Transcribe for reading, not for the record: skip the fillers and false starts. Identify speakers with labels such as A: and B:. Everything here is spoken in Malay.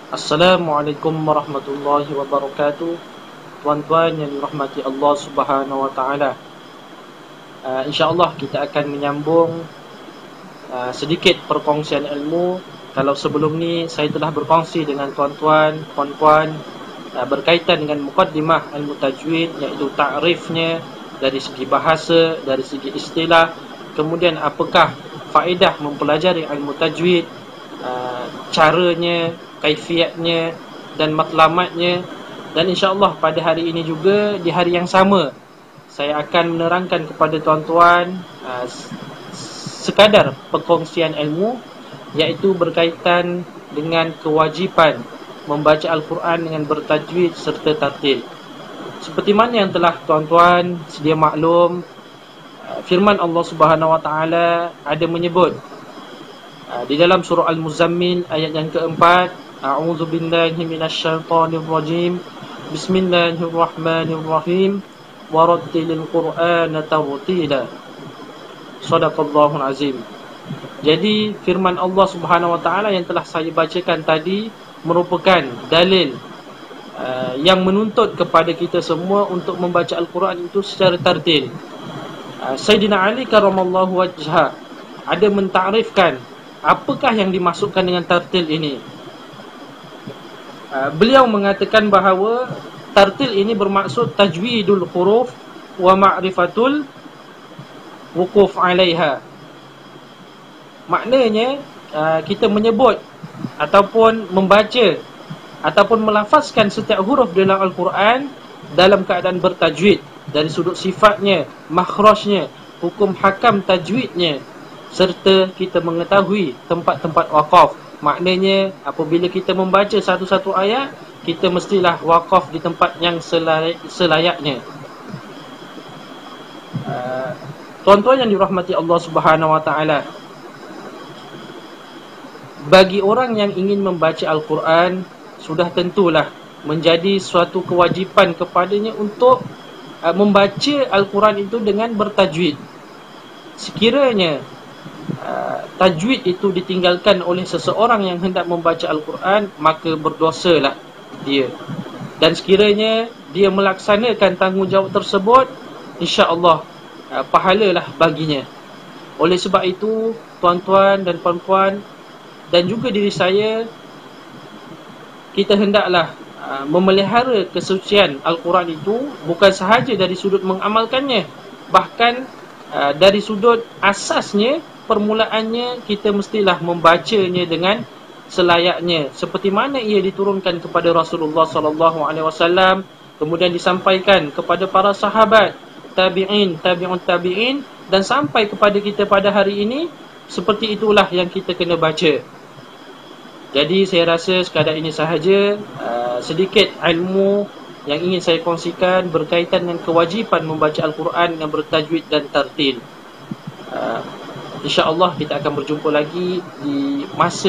A: Assalamualaikum warahmatullahi wabarakatuh. Tuan-tuan yang dirahmati Allah Subhanahu wa taala. InsyaAllah kita akan menyambung sedikit perkongsian ilmu. Kalau sebelum ni saya telah berkongsi dengan tuan-tuan, puan-puan berkaitan dengan muqaddimah ilmu tajwid, iaitu ta'rifnya dari segi bahasa, dari segi istilah, kemudian apakah faedah mempelajari ilmu tajwid, caranya, kaifiatnya dan matlamatnya. Dan insyaAllah pada hari ini juga, di hari yang sama, saya akan menerangkan kepada tuan-tuan sekadar perkongsian ilmu, iaitu berkaitan dengan kewajipan membaca Al-Quran dengan bertajwid serta tartil. Seperti mana yang telah tuan-tuan sedia maklum, firman Allah Subhanahu wa taala ada menyebut di dalam surah Al-Muzammil ayat yang keempat, a'udzu billahi minasyaitonir rajim, bismillahirrahmanirrahim, warattilil qur'ana tartila. Shadaqallahul azim. Jadi firman Allah Subhanahu wa taala yang telah saya bacakan tadi merupakan dalil yang menuntut kepada kita semua untuk membaca Al-Quran itu secara tartil. Sayyidina Ali karramallahu wajhah ada mentakrifkan apakah yang dimasukkan dengan tartil ini. Beliau mengatakan bahawa tartil ini bermaksud tajwidul huruf wa ma'rifatul wuquf 'alaiha. Maknanya kita menyebut ataupun membaca ataupun melafazkan setiap huruf dalam Al-Quran dalam keadaan bertajwid, dari sudut sifatnya, makhrajnya, hukum hakam tajwidnya, serta kita mengetahui tempat-tempat waqaf. Maknanya apabila kita membaca satu-satu ayat, kita mestilah waqaf di tempat yang selayaknya. Tuan-tuan yang dirahmati Allah Subhanahu wa taala, bagi orang yang ingin membaca Al-Quran, sudah tentulah menjadi suatu kewajipan kepadanya untuk membaca Al-Quran itu dengan bertajwid. Sekiranya tajwid itu ditinggalkan oleh seseorang yang hendak membaca Al-Quran, maka berdosalah dia. Dan sekiranya dia melaksanakan tanggungjawab tersebut, insya-Allah pahalalah baginya. Oleh sebab itu, tuan-tuan dan puan-puan dan juga diri saya, kita hendaklah memelihara kesucian Al-Quran itu bukan sahaja dari sudut mengamalkannya, bahkan dari sudut asasnya, permulaannya kita mestilah membacanya dengan selayaknya, seperti mana ia diturunkan kepada Rasulullah SAW, kemudian disampaikan kepada para sahabat, tabi'in, tabi'un tabi'in, dan sampai kepada kita pada hari ini. Seperti itulah yang kita kena baca. Jadi saya rasa sekadar ini sahaja sedikit ilmu yang ingin saya kongsikan berkaitan dengan kewajipan membaca Al-Quran dengan bertajwid dan tartil. InsyaAllah kita akan berjumpa lagi di masa